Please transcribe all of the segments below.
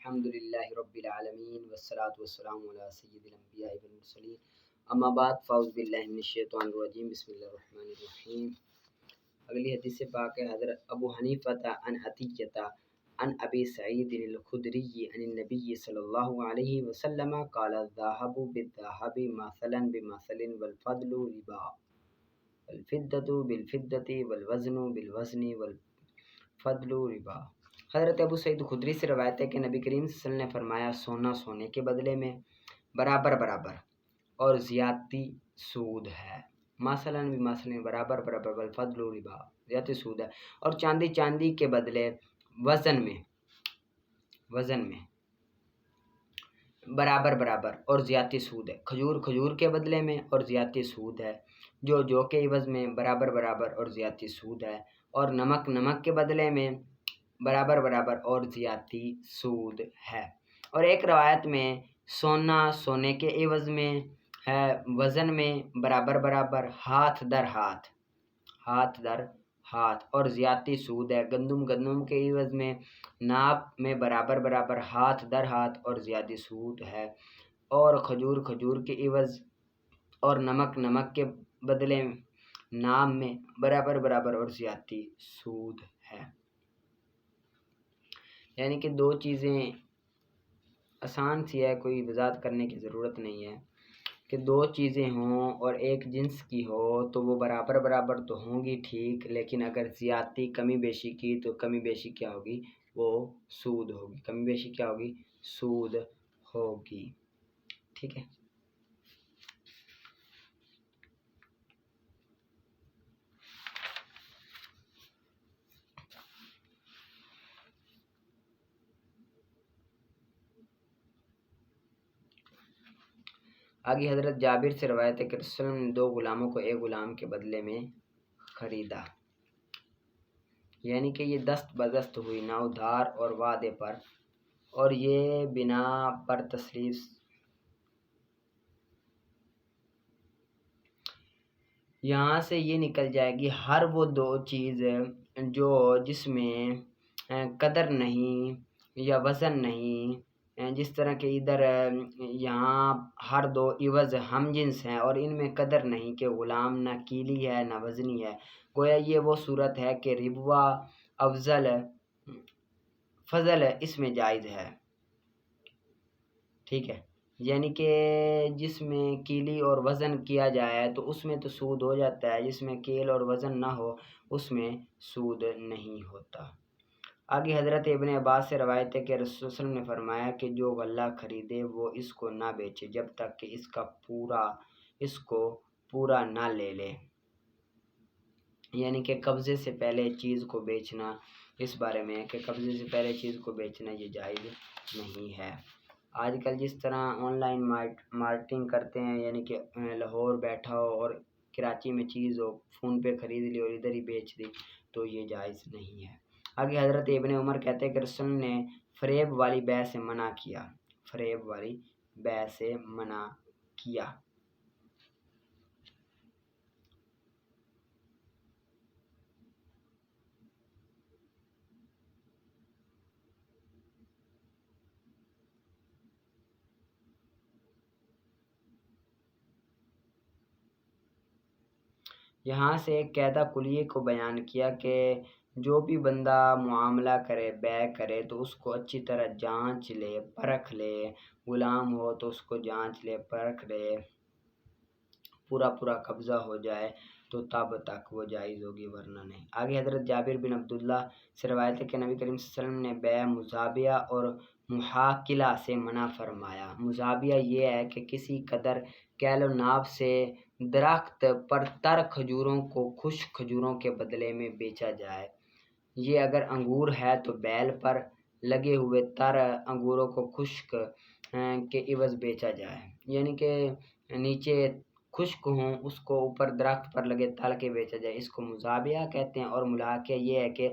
الحمدللہ رب العالمین والصلاة والسلام علی سید الانبیاء والمرسلین اما بعد فاعوذ باللہ من الشیطان الرجیم بسم اللہ الرحمن الرحیم۔ اگلی حدیث پاک ہے حضرت ابو حنیفہ عن عطیہ عن ابی سعید الخدری عن النبی صلی اللہ علیہ وسلم قال الذهب بالذهب مثلا بمثل والفضل ربا والفضة بالفضة والوزن بالوزن والفضل ربا۔ حضرت ابو سعید خدری سے روایت ہے کہ نبی کریم صلی اللہ علیہ وسلم نے فرمایا سونا سونے کے بدلے میں برابر برابر اور زیادتی سود ہے، مثلا بھی مثلا برابر برابر والفضل ربا زیادتی سود ہے، اور چاندی چاندی کے بدلے وزن میں برابر برابر اور زیادتی سود ہے، کھجور کھجور کے بدلے میں اور زیادتی سود ہے، جو کے عوض میں برابر برابر اور زیادتی سود ہے، اور نمک نمک کے بدلے میں برابر برابر اور زیادتی سود ہے۔ اور ایک روایت میں سونا سونے کے عوض میں ہے، وزن میں برابر برابر، ہاتھ در ہاتھ اور زیادتی سود ہے، گندم گندم کے عوض میں ناپ میں برابر برابر، ہاتھ در ہاتھ اور زیادتی سود ہے، اور کھجور کھجور کے عوض اور نمک نمک کے بدلے نام میں برابر برابر اور زیادتی سود ہے۔ یعنی کہ دو چیزیں آسان سی ہے، کوئی وضاحت کرنے کی ضرورت نہیں ہے کہ دو چیزیں ہوں اور ایک جنس کی ہو تو وہ برابر برابر تو ہوں گی ٹھیک، لیکن اگر زیادتی کمی بیشی کی تو کمی بیشی کیا ہوگی، وہ سود ہوگی، کمی بیشی کیا ہوگی، سود ہوگی، ٹھیک ہے۔ آگے حضرت جابر سے روایت ہے کہ رسول اللہ نے 2 غلاموں کو ایک غلام کے بدلے میں خریدا، یعنی کہ یہ دست بدست ہوئی، نہ ادھار اور وعدے پر، اور یہ بنا پر تصریف یہاں سے یہ نکل جائے گی ہر وہ 2 چیز جس میں قدر نہیں یا وزن نہیں، جس طرح کہ ادھر یہاں ہر 2 عوض ہم جنس ہیں اور ان میں قدر نہیں کہ غلام نہ کیلی ہے نہ وزنی ہے، گویا یہ وہ صورت ہے کہ ربوا افضل فضل اس میں جائز ہے، ٹھیک ہے۔ یعنی کہ جس میں کیلی اور وزن کیا جائے تو اس میں تو سود ہو جاتا ہے، جس میں کیل اور وزن نہ ہو اس میں سود نہیں ہوتا۔ آگے حضرت ابن عباس سے روایت ہے کہ رسول اللہ صلی اللہ علیہ وسلم نے فرمایا کہ جو غلہ خریدے وہ اس کو نہ بیچے جب تک کہ اس کو پورا نہ لے لے، یعنی کہ قبضے سے پہلے چیز کو بیچنا، اس بارے میں کہ قبضے سے پہلے چیز کو بیچنا یہ جائز نہیں ہے۔ آج کل جس طرح آن لائن مارکیٹنگ کرتے ہیں، یعنی کہ لاہور بیٹھا ہو اور کراچی میں چیز ہو، فون پہ خرید لی اور ادھر ہی بیچ دی، تو یہ جائز نہیں ہے۔ آگے حضرت ابن عمر کہتے ہیں کہ رسول نے فریب والی بیع سے منع کیا، یہاں سے ایک قاعدہ کلیہ کو بیان کیا کہ جو بھی بندہ معاملہ کرے، بیع کرے تو اس کو اچھی طرح جانچ لے پرکھ لے، غلام ہو تو اس کو جانچ لے پرکھ لے، پورا قبضہ ہو جائے تو تب تک وہ جائز ہوگی ورنہ نہیں۔ آگے حضرت جابر بن عبداللہ سے روایت ہے کہ نبی کریم صلی اللہ علیہ وسلم نے بیع مزابیہ اور محاکلہ سے منع فرمایا۔ مزابیہ یہ ہے کہ کسی قدر کیل و ناپ سے درخت پر تر کھجوروں کو خشک کھجوروں کے بدلے میں بیچا جائے، یہ اگر انگور ہے تو بیل پر لگے ہوئے تر انگوروں کو خشک کے عوض بیچا جائے، یعنی کہ نیچے خشک ہوں اس کو اوپر درخت پر لگے تل کے بیچا جائے، اس کو مزابیہ کہتے ہیں۔ اور ملاحقہ یہ ہے کہ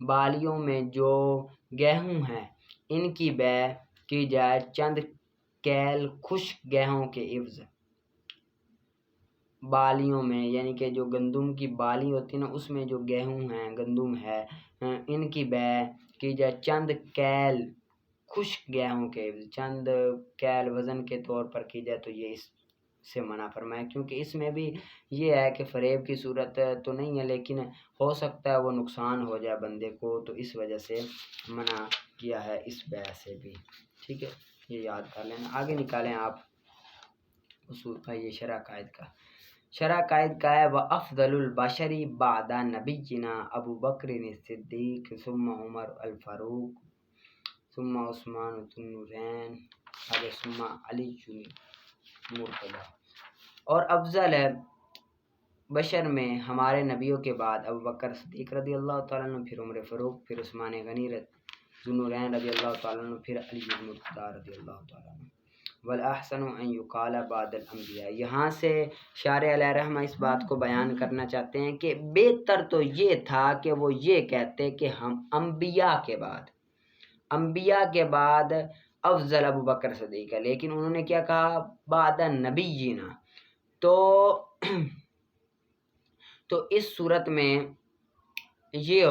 بالیوں میں جو گیہوں ہیں ان کی بیع کی جائے چند کیل خشک گیہوں کے عوض، بالیوں میں یعنی کہ جو گندم کی بالی ہوتی ہے نا، اس میں جو گیہوں ہیں گندم ہے ان کی بیع کی جائے چند کیل خشک گیہوں کے چند کیل وزن کے طور پر کی جائے تو یہ اس سے منع فرمایا، کیونکہ اس میں بھی یہ ہے کہ فریب کی صورت تو نہیں ہے، لیکن ہو سکتا ہے وہ نقصان ہو جائے بندے کو، تو اس وجہ سے منع کیا ہے اس بیع سے بھی، ٹھیک ہے، یہ یاد کر لینا۔ آگے نکالیں آپ اصول کا، یہ شرح قائد کا ہے، وَأَفْضَلُ الْبَشَرِ بَعْدَ نَبِيِّنَا ابو بکر الصدیق ثم عمر الفاروق ثم عثمان ذو النورین آگے ثم علی مرتضی، اور افضل ہے بشر میں ہمارے نبیوں کے بعد ابو بکر صدیق رضی اللہ تعالیٰ عنہ، پھر عمر فاروق، پھر عثمان غنی ذو النورین رضی اللہ تعالیٰ عنہ، پھر علی مرتضی رضی اللہ تعالیٰ عنہ۔ والاحسن ان یقال بعد الانبیاء، یہاں سے شارح علیہ رحمہ اس بات کو بیان کرنا چاہتے ہیں کہ بہتر تو یہ تھا کہ وہ یہ کہتے کہ ہم انبیاء کے بعد افضل ابو بکر صدیق ہے، لیکن انہوں نے کیا کہا، بعد نبینا، تو اس صورت میں یہ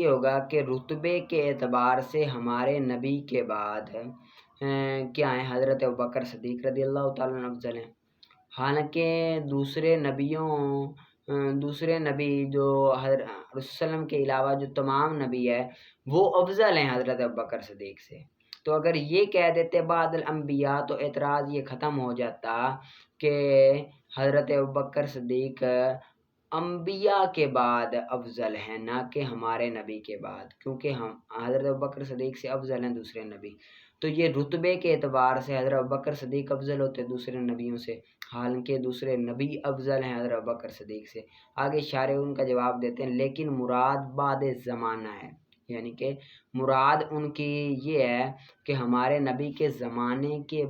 ہوگا کہ رتبے کے اعتبار سے ہمارے نبی کے بعد کیا ہیں، حضرت ابوبکر صدیق رضی اللہ تعالیٰ عنہ افضل ہیں، حالانکہ دوسرے نبی جو حضرت وسلم کے علاوہ جو تمام نبی ہے وہ افضل ہیں حضرت ابوبکر صدیق سے۔ تو اگر یہ کہہ دیتے بعد الانبیاء تو اعتراض یہ ختم ہو جاتا کہ حضرت ابوبکر صدیق انبیاء کے بعد افضل ہیں، نہ کہ ہمارے نبی کے بعد، کیونکہ ہم حضرت ابوبکر صدیق سے افضل ہیں دوسرے نبی، تو یہ رتبے کے اعتبار سے حضرت ابوبکر صدیق افضل ہوتے دوسرے نبیوں سے، حالانکہ دوسرے نبی افضل ہیں حضرت ابوبکر صدیق سے۔ آگے شارح ان کا جواب دیتے ہیں، لیکن مراد بعد زمانہ ہے، یعنی کہ مراد ان کی یہ ہے کہ ہمارے نبی کے زمانے کے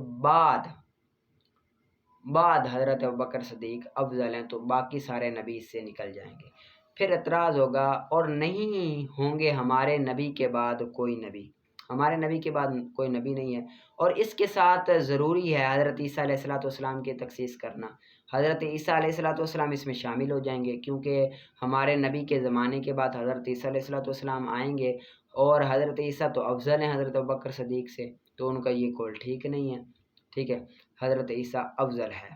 بعد حضرت ابوبکر صدیق افضل ہیں، تو باقی سارے نبی اس سے نکل جائیں گے۔ پھر اعتراض ہوگا، اور نہیں ہوں گے ہمارے نبی کے بعد کوئی نبی، ہمارے نبی کے بعد کوئی نبی نہیں ہے، اور اس کے ساتھ ضروری ہے حضرت عیسیٰ علیہ السلام کی تخصیص کرنا، حضرت عیسیٰ علیہ السلام اس میں شامل ہو جائیں گے، کیونکہ ہمارے نبی کے زمانے کے بعد حضرت عیسیٰ علیہ السلام آئیں گے، اور حضرت عیسیٰ تو افضل ہیں حضرت ابوبکر صدیق سے، تو ان کا یہ قول ٹھیک نہیں ہے، ٹھیک ہے، حضرت عیسیٰ افضل ہے،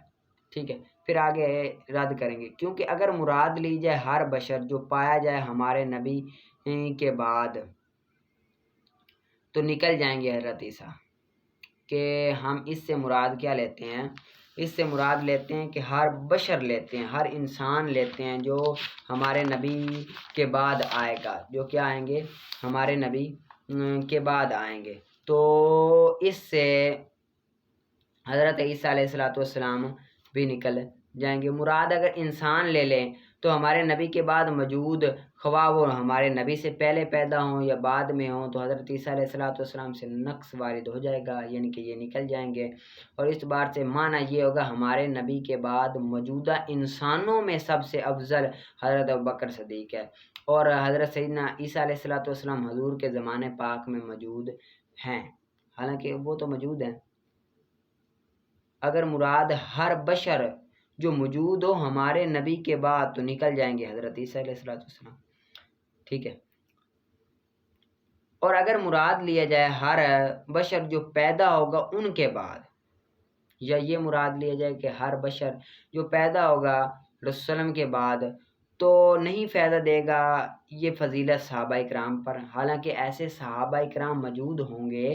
ٹھیک ہے۔ پھر آگے رد کریں گے، کیونکہ اگر مراد لی جائے ہر بشر جو پایا جائے ہمارے نبی کے بعد تو نکل جائیں گے حضرت عیسیٰ، کہ ہم اس سے مراد کیا لیتے ہیں، اس سے مراد لیتے ہیں کہ ہر بشر لیتے ہیں، ہر انسان لیتے ہیں جو ہمارے نبی کے بعد آئے گا، جو کیا آئیں گے، ہمارے نبی کے بعد آئیں گے، تو اس سے حضرت عیسیٰ علیہ السلام بھی نکل جائیں گے۔ مراد اگر انسان لے لیں تو ہمارے نبی کے بعد موجود، خواہ وہ ہمارے نبی سے پہلے پیدا ہوں یا بعد میں ہوں، تو حضرت عیسیٰ علیہ السلام سے نقص وارد ہو جائے گا، یعنی کہ یہ نکل جائیں گے، اور اس بار سے معنی یہ ہوگا ہمارے نبی کے بعد موجودہ انسانوں میں سب سے افضل حضرت ابوبکر صدیق ہے، اور حضرت سیدنا عیسیٰ علیہ السلام حضور کے زمانے پاک میں موجود ہیں، حالانکہ وہ تو موجود ہیں۔ اگر مراد ہر بشر جو موجود ہو ہمارے نبی کے بعد تو نکل جائیں گے حضرت عیسیٰ علیہ السلام، ٹھیک ہے، اور اگر مراد لیا جائے ہر بشر جو پیدا ہوگا ان کے بعد، یا یہ مراد لیا جائے کہ ہر بشر جو پیدا ہوگا رسول اللہ کے بعد، تو نہیں فائدہ دے گا یہ فضیلت صحابہ اکرام پر، حالانکہ ایسے صحابہ اکرام موجود ہوں گے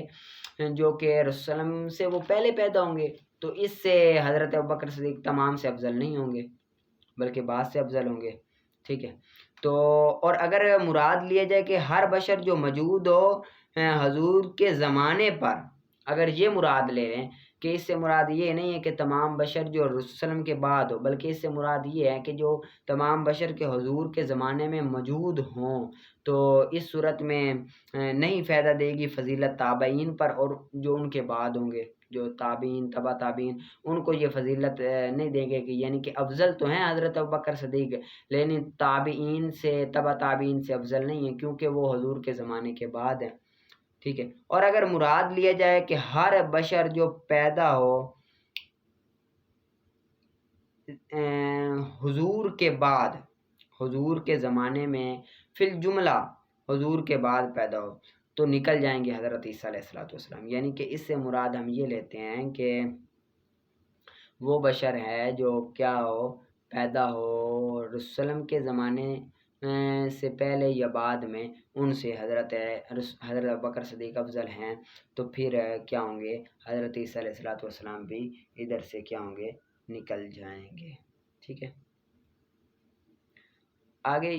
جو کہ رسول اللہ سے وہ پہلے پیدا ہوں گے، تو اس سے حضرت ابوبکر صدیق تمام سے افضل نہیں ہوں گے بلکہ بعض سے افضل ہوں گے، ٹھیک ہے۔ تو اور اگر مراد لیا جائے کہ ہر بشر جو موجود ہو حضور کے زمانے پر، اگر یہ مراد لے لیں کہ اس سے مراد یہ نہیں ہے کہ تمام بشر جو رسول کے بعد ہو، بلکہ اس سے مراد یہ ہے کہ جو تمام بشر کے حضور کے زمانے میں موجود ہوں، تو اس صورت میں نہیں فائدہ دے گی فضیلت تابعین پر، اور جو ان کے بعد ہوں گے جو تابعین تبع تابعین، ان کو یہ فضیلت نہیں دیں گے، کہ یعنی کہ افضل تو ہیں حضرت ابوبکر صدیق، لیکن تابعین سے تبع تابعین سے افضل نہیں ہیں، کیونکہ وہ حضور کے زمانے کے بعد ہیں، ٹھیک ہے۔ اور اگر مراد لیا جائے کہ ہر بشر جو پیدا ہو حضور کے بعد، حضور کے زمانے میں فی الجملہ حضور کے بعد پیدا ہو تو نکل جائیں گے حضرت عیسیٰ علیہ السلام، یعنی کہ اس سے مراد ہم یہ لیتے ہیں کہ وہ بشر ہے جو کیا ہو، پیدا ہو رسول کے زمانے سے پہلے یا بعد میں، ان سے حضرت ابوبکر صدیق افضل ہیں، تو پھر کیا ہوں گے، حضرت عیسیٰ علیہ السلام بھی ادھر سے کیا ہوں گے، نکل جائیں گے۔ ٹھیک ہے، آگے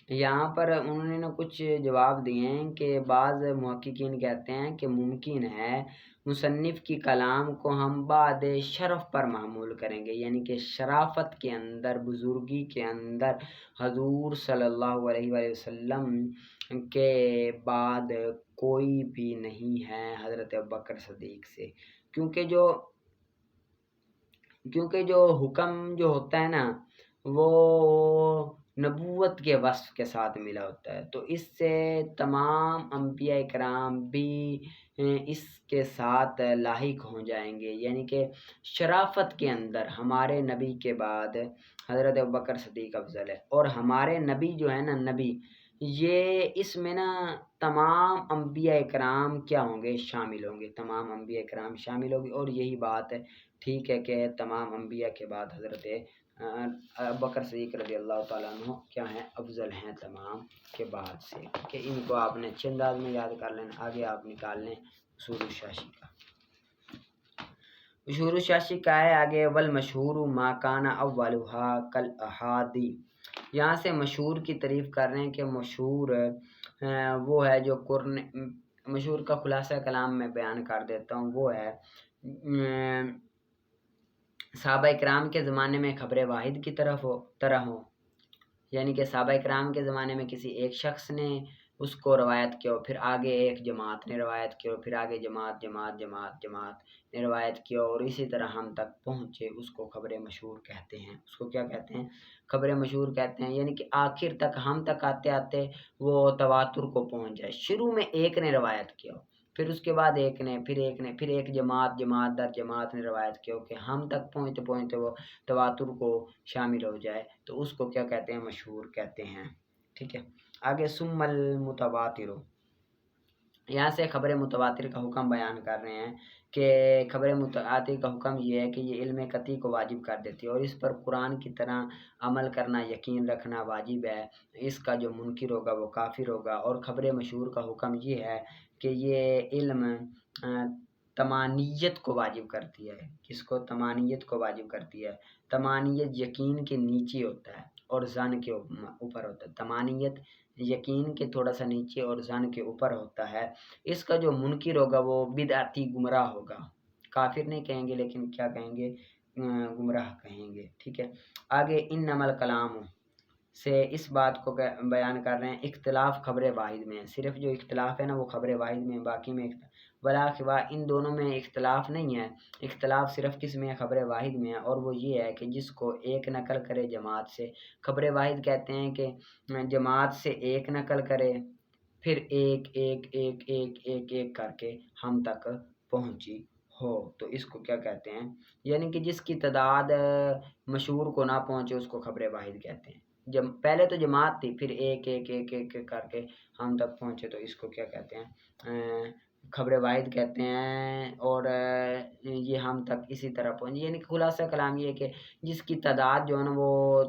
یہاں پر انہوں نے کچھ جواب دیے ہیں کہ بعض محققین کہتے ہیں کہ ممکن ہے مصنف کی کلام کو ہم بعد شرف پر محمول کریں گے، یعنی کہ شرافت کے اندر، بزرگی کے اندر حضور صلی اللہ علیہ وآلہ وسلم کے بعد کوئی بھی نہیں ہے حضرت ابوبکر صدیق سے، کیونکہ جو حکم جو ہوتا ہے نا وہ نبوت کے وصف کے ساتھ ملا ہوتا ہے، تو اس سے تمام انبیاء کرام بھی اس کے ساتھ لاحق ہو جائیں گے، یعنی کہ شرافت کے اندر ہمارے نبی کے بعد حضرت ابوبکر صدیق افضل ہے، اور ہمارے نبی جو ہے نا، نبی یہ اس میں نا تمام انبیاء کرام کیا ہوں گے، شامل ہوں گے، تمام انبیاء کرام شامل ہوں گے، اور یہی بات ٹھیک ہے کہ تمام انبیاء کے بعد حضرت ابوبکر صدیق رضی اللہ تعالیٰ عنہ کیا ہیں، افضل ہیں تمام کے بعد سے، کہ ان کو آپ نے اچھے انداز میں یاد کر لینا۔ آگے آپ نکال لیں اصول الشاشی کا۔ اصول الشاشی کا ہے آگے، والمشہور ما کان اولھا کالاحادی، یہاں سے مشہور کی تعریف کر رہے ہیں کہ مشہور وہ ہے جو مشہور کا خلاصہ کلام میں بیان کر دیتا ہوں، وہ ہے صحابہ کرام کے زمانے میں خبر واحد کی طرح ہو، یعنی کہ صحابہ کرام کے زمانے میں کسی ایک شخص نے اس کو روایت کیا، پھر آگے ایک جماعت نے روایت کیا، پھر آگے جماعت نے روایت کیا، اور اسی طرح ہم تک پہنچے، اس کو خبر مشہور کہتے ہیں۔ اس کو کیا کہتے ہیں؟ خبر مشہور کہتے ہیں، یعنی کہ آخر تک، ہم تک آتے آتے وہ تواتر کو پہنچ جائے۔ شروع میں ایک نے روایت کیا، پھر اس کے بعد ایک نے، پھر ایک جماعت در جماعت نے روایت کیا، کہ ہم تک پہنچتے وہ تواتر کو شامل ہو جائے، تو اس کو کیا کہتے ہیں؟ مشہور کہتے ہیں۔ ٹھیک ہے، آگے ثم المتواتر، یہاں سے خبر متواتر کا حکم بیان کر رہے ہیں کہ خبر متواتر کا حکم یہ ہے کہ یہ علم قطعی کو واجب کر دیتی ہے، اور اس پر قرآن کی طرح عمل کرنا، یقین رکھنا واجب ہے، اس کا جو منکر ہوگا وہ کافر ہوگا۔ اور خبر مشہور کا حکم یہ ہے کہ یہ علم تمانیت کو واجب کرتی ہے۔ کس کو؟ تمانیت کو واجب کرتی ہے۔ تمانیت یقین کے نیچے ہوتا ہے اور ظن کے اوپر ہوتا ہے، تمانیت یقین کے تھوڑا سا نیچے اور ظن کے اوپر ہوتا ہے۔ اس کا جو منکر ہوگا وہ بدعتی گمراہ ہوگا، کافر نہیں کہیں گے لیکن کیا کہیں گے؟ گمراہ کہیں گے۔ ٹھیک ہے، آگے انما الکلام سے اس بات کو بیان کر رہے ہیں، اختلاف خبر واحد میں ہے، صرف جو اختلاف ہے نا وہ خبر واحد میں ہے، باقی میں ولا خوا، ان دونوں میں اختلاف نہیں ہے، اختلاف صرف کس میں ہے؟ خبر واحد میں ہے، اور وہ یہ ہے کہ جس کو ایک نقل کرے جماعت سے، خبر واحد کہتے ہیں کہ جماعت سے ایک نقل کرے، پھر ایک کر کے ہم تک پہنچی ہو، تو اس کو کیا کہتے ہیں؟ یعنی کہ جس کی تعداد مشہور کو نہ پہنچے اس کو خبر واحد کہتے ہیں۔ پہلے تو جماعت تھی، پھر ایک کر کے ہم تک پہنچے، تو اس کو کیا کہتے ہیں؟ خبر واحد کہتے ہیں، اور یہ ہم تک اسی طرح پہنچے، یعنی کہ خلاصہ کلام یہ ہے کہ جس کی تعداد جو ہے نا وہ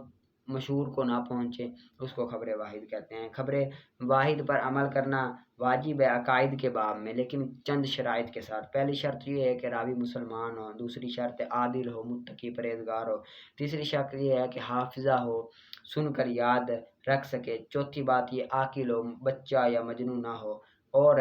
مشہور کو نہ پہنچے اس کو خبر واحد کہتے ہیں۔ خبر واحد پر عمل کرنا واجب ہے عقائد کے باب میں، لیکن چند شرائط کے ساتھ۔ پہلی شرط یہ ہے کہ راوی مسلمان ہو، دوسری شرط عادل ہو، متقی پرہیزگار ہو، تیسری شرط یہ ہے کہ حافظہ ہو، سن کر یاد رکھ سکے، چوتھی بات یہ عاقل ہو، بچہ یا مجنون نہ ہو، اور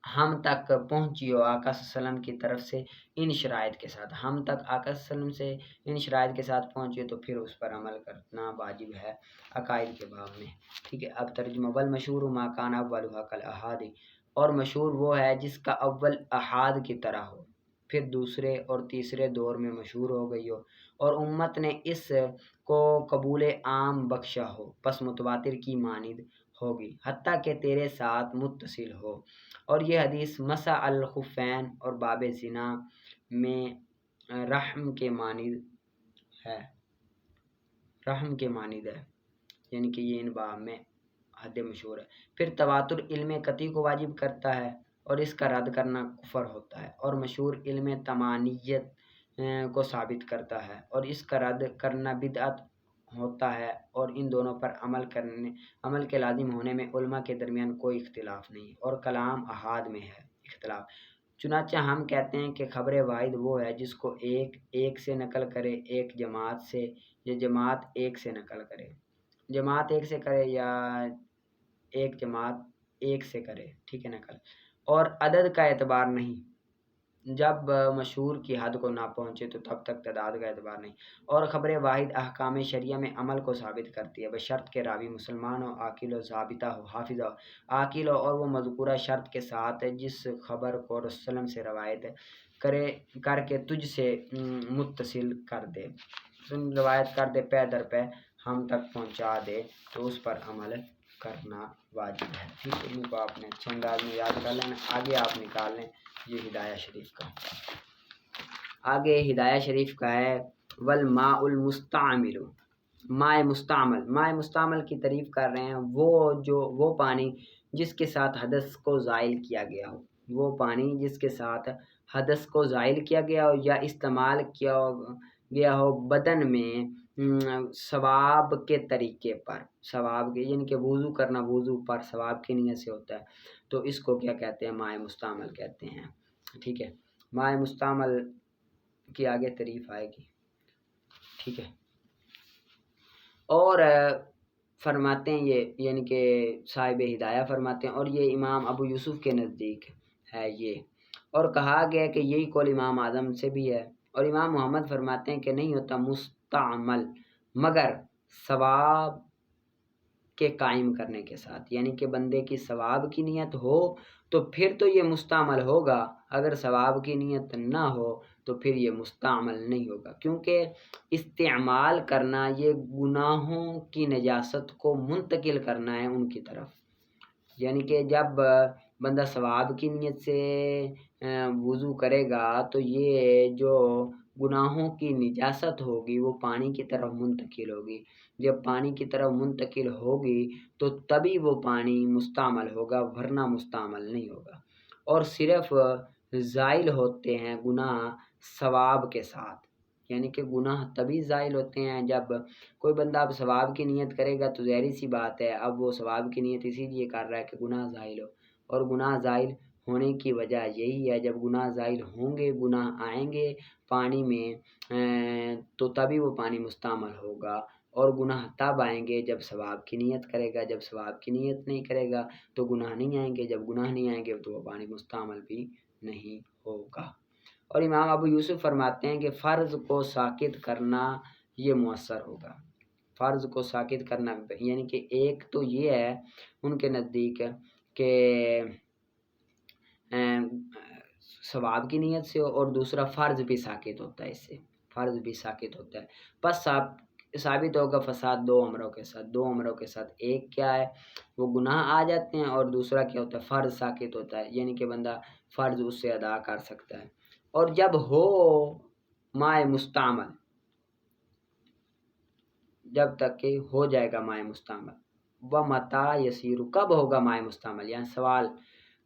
ہم تک پہنچی ہو آقا صلی اللہ علیہ وسلم کی طرف سے ان شرائط کے ساتھ۔ ہم تک آقا صلی اللہ علیہ وسلم سے ان شرائط کے ساتھ پہنچے تو پھر اس پر عمل کرنا واجب ہے عقائد کے باب میں۔ ٹھیک ہے، اب ترجمہ، والمشہور ما کان اولھا کالاحاد، اور مشہور وہ ہے جس کا اول احاد کی طرح ہو، پھر دوسرے اور تیسرے دور میں مشہور ہو گئی ہو، اور امت نے اس کو قبول عام بخشا ہو، پس متواتر کی مانند ہوگی، حتیٰ کہ تیرے ساتھ متصل ہو۔ اور یہ حدیث مسح الخفین اور باب زنا میں رحم کے مانند ہے، یعنی کہ یہ ان باب میں حد مشہور ہے۔ پھر تواتر علم قطعی کو واجب کرتا ہے اور اس کا رد کرنا کفر ہوتا ہے، اور مشہور علم تمانیت کو ثابت کرتا ہے اور اس کا رد کرنا بدعت ہوتا ہے، اور ان دونوں پر عمل کے لازم ہونے میں علماء کے درمیان کوئی اختلاف نہیں، اور کلام احاد میں ہے اختلاف۔ چنانچہ ہم کہتے ہیں کہ خبر واحد وہ ہے جس کو ایک سے نقل کرے، ایک جماعت سے، یا جماعت ایک سے نقل کرے، جماعت ایک سے کرے یا ایک جماعت ایک سے کرے، ٹھیک ہے نقل، اور عدد کا اعتبار نہیں، جب مشہور کی حد کو نہ پہنچے تو تب تک تعداد کا اعتبار نہیں، اور خبر واحد احکام شریعہ میں عمل کو ثابت کرتی ہے بشرط کہ راوی مسلمان ہو، عاقل ہو، ضابطہ ہو، حافظ ہو، عاقل ہو، اور وہ مذکورہ شرط کے ساتھ جس خبر کو رسول اللہ سے روایت کر کے تجھ سے متصل کر دے، روایت کر دے، پے در پے ہم تک پہنچا دے، تو اس پر عمل کرنا واجب ہے۔ ٹھیک ہے، ان کو آپ نے اچھے انداز میں یاد کر لینا۔ آگے آپ نکال لیں یہ ہدایہ شریف کا، آگے ہدایہ شریف کا ہے والماء المستعمل، ماء مستعمل، ماء مستعمل کی تعریف کر رہے ہیں وہ پانی جس کے ساتھ حدث کو زائل کیا گیا ہو، وہ پانی جس کے ساتھ حدث کو زائل کیا گیا ہو یا استعمال کیا گیا ہو بدن میں ثواب کے طریقے پر، ثواب کے یعنی کہ وضو کرنا، وضو پر ثواب کی نیت سے ہوتا ہے، تو اس کو کیا کہتے ہیں؟ ماء مستعمل کہتے ہیں۔ ٹھیک ہے، ماء مستعمل کی آگے تعریف آئے گی، ٹھیک ہے۔ اور فرماتے ہیں یہ، یعنی کہ صاحب ہدایہ فرماتے ہیں، اور یہ امام ابو یوسف کے نزدیک ہے یہ، اور کہا گیا کہ یہی قول امام اعظم سے بھی ہے، اور امام محمد فرماتے ہیں کہ نہیں ہوتا مستعمل مگر ثواب کے قائم کرنے کے ساتھ، یعنی کہ بندے کی ثواب کی نیت ہو تو پھر تو یہ مستعمل ہوگا، اگر ثواب کی نیت نہ ہو تو پھر یہ مستعمل نہیں ہوگا، کیونکہ استعمال کرنا یہ گناہوں کی نجاست کو منتقل کرنا ہے ان کی طرف، یعنی کہ جب بندہ ثواب کی نیت سے وضو کرے گا تو یہ جو گناہوں کی نجاست ہوگی وہ پانی کی طرف منتقل ہوگی، جب پانی کی طرف منتقل ہوگی تو تبھی وہ پانی مستعمل ہوگا، ورنہ مستعمل نہیں ہوگا، اور صرف زائل ہوتے ہیں گناہ ثواب کے ساتھ، یعنی کہ گناہ تبھی زائل ہوتے ہیں جب کوئی بندہ اب ثواب کی نیت کرے گا تو ظاہری سی بات ہے اب وہ ثواب کی نیت اسی لیے کر رہا ہے کہ گناہ زائل ہو، اور گناہ زائل ہونے کی وجہ یہی ہے، جب گناہ زائل ہوں گے، گناہ آئیں گے پانی میں تو تبھی وہ پانی مستعمل ہوگا، اور گناہ تب آئیں گے جب ثواب کی نیت کرے گا، جب ثواب کی نیت نہیں کرے گا تو گناہ نہیں آئیں گے، جب گناہ نہیں آئیں گے تو وہ پانی مستعمل بھی نہیں ہوگا۔ اور امام ابو یوسف فرماتے ہیں کہ فرض کو ساقط کرنا یہ مؤثر ہوگا، فرض کو ساقط کرنا، یعنی کہ ایک تو یہ ہے ان کے نزدیک کہ ثواب کی نیت سے، اور دوسرا فرض بھی ساقط ہوتا ہے، اس سے فرض بھی ساقط ہوتا ہے، پس ثابت ہوگا فساد دو امروں کے ساتھ، دو امروں کے ساتھ، ایک کیا ہے وہ گناہ آ جاتے ہیں، اور دوسرا کیا ہوتا ہے فرض ساقط ہوتا ہے، یعنی کہ بندہ فرض اس سے ادا کر سکتا ہے، اور جب ہو ماء مستعمل، جب تک کہ ہو جائے گا ماء مستعمل، ومتا یسیر، کب ہوگا ماء مستعمل، یعنی سوال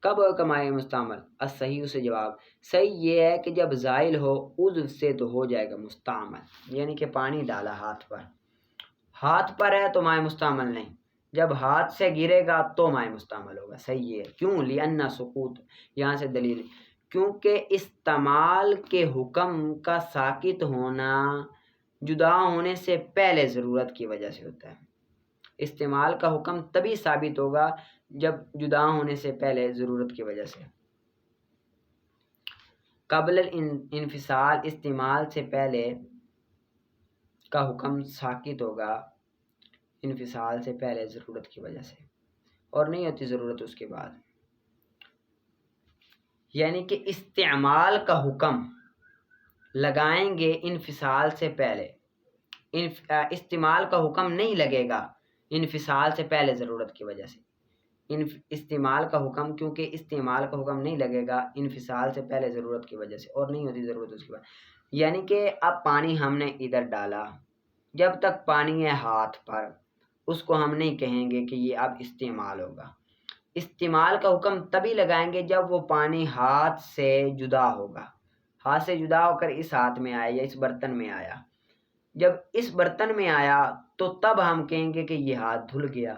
کب ہوگا ماء مستعمل، الصحیح سے جواب صحیح یہ ہے کہ جب زائل ہو عضو سے تو ہو جائے گا مستعمل، یعنی کہ پانی ڈالا ہاتھ پر ہے تو ماء مستعمل نہیں، جب ہاتھ سے گرے گا تو ماء مستعمل ہوگا، صحیح ہے، کیوں؟ لأن سقوط، یہاں سے دلیل، کیونکہ استعمال کے حکم کا ساقط ہونا جدا ہونے سے پہلے ضرورت کی وجہ سے ہوتا ہے، استعمال کا حکم تبھی ثابت ہوگا جب جدا ہونے سے پہلے ضرورت کی وجہ سے، قبل الانفصال، استعمال سے پہلے کا حکم ساقط ہوگا انفصال سے پہلے ضرورت کی وجہ سے، اور نہیں ہوتی ضرورت اس کے بعد، یعنی کہ استعمال کا حکم لگائیں گے انفصال سے پہلے، استعمال کا حکم نہیں لگے گا انفصال سے پہلے ضرورت کی وجہ سے، استعمال کا حکم، کیونکہ استعمال کا حکم نہیں لگے گا انفصال سے پہلے ضرورت کی وجہ سے، اور نہیں ہوتی ضرورت اس کے بعد، یعنی کہ اب پانی ہم نے ادھر ڈالا، جب تک پانی ہے ہاتھ پر اس کو ہم نہیں کہیں گے کہ یہ اب استعمال ہوگا۔ استعمال کا حکم تبھی لگائیں گے جب وہ پانی ہاتھ سے جدا ہوگا، ہاتھ سے جدا ہو کر اس ہاتھ میں آیا یا اس برتن میں آیا۔ جب اس برتن میں آیا تو تب ہم کہیں گے کہ یہ ہاتھ دھل گیا،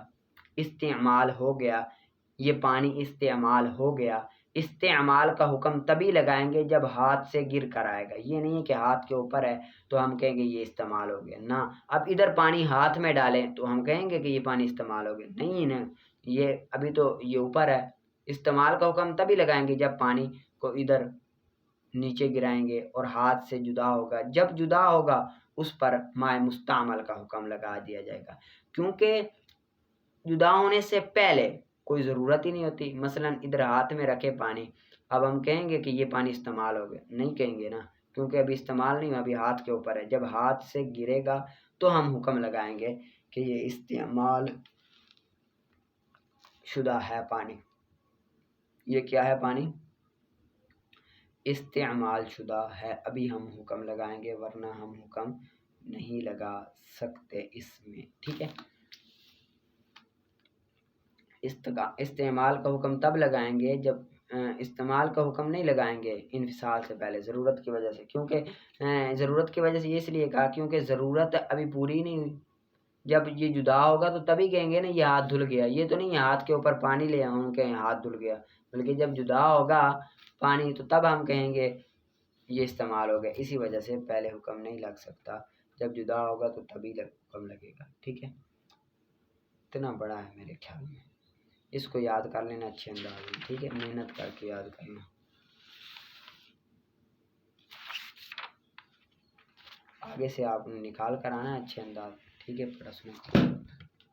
استعمال ہو گیا، یہ پانی استعمال ہو گیا۔ استعمال کا حکم تبھی لگائیں گے جب ہاتھ سے گر کر آئے گا۔ یہ نہیں ہے کہ ہاتھ کے اوپر ہے تو ہم کہیں گے یہ استعمال ہو گیا، نہ۔ اب ادھر پانی ہاتھ میں ڈالیں تو ہم کہیں گے کہ یہ پانی استعمال ہو گیا، نہیں نا، یہ ابھی تو یہ اوپر ہے۔ استعمال کا حکم تبھی لگائیں گے جب پانی کو ادھر نیچے گرائیں گے اور ہاتھ سے جدا ہوگا۔ جب جدا ہوگا اس پر مائع مستعمل کا حکم لگا دیا جائے گا، کیونکہ جدا ہونے سے پہلے کوئی ضرورت ہی نہیں ہوتی۔ مثلا ادھر ہاتھ میں رکھے پانی، اب ہم کہیں گے کہ یہ پانی استعمال ہو گیا، نہیں کہیں گے نا، کیونکہ ابھی استعمال نہیں ہوا، ابھی ہاتھ کے اوپر ہے۔ جب ہاتھ سے گرے گا تو ہم حکم لگائیں گے کہ یہ استعمال شدہ ہے پانی، یہ کیا ہے پانی؟ استعمال شدہ ہے۔ ابھی ہم حکم لگائیں گے ورنہ ہم حکم نہیں لگا سکتے اس میں، ٹھیک ہے۔ استعمال کا حکم تب لگائیں گے جب استعمال کا حکم نہیں لگائیں گے انفصال سے پہلے، ضرورت کی وجہ سے، کیونکہ ضرورت کی وجہ سے یہ اس لیے کہا کیونکہ ضرورت ابھی پوری نہیں ہوئی۔ جب یہ جدا ہوگا تو تبھی کہیں گے نا یہ ہاتھ دھل گیا، یہ تو نہیں ہاتھ کے اوپر پانی لے آؤں کہ ہاتھ دھل گیا، بلکہ جب جدا ہوگا پانی تو تب ہم کہیں گے یہ استعمال ہو گیا۔ اسی وجہ سے پہلے حکم نہیں لگ سکتا، جب جدا ہوگا تو تبھی حکم لگے گا، ٹھیک ہے۔ اتنا بڑا ہے میرے خیال میں، اس کو یاد کر لینا اچھے انداز میں، ٹھیک ہے، محنت کر کے یاد کرنا۔ آگے سے آپ نے نکال کر آنا ہے اچھے انداز، ٹھیک ہے، پڑھنا۔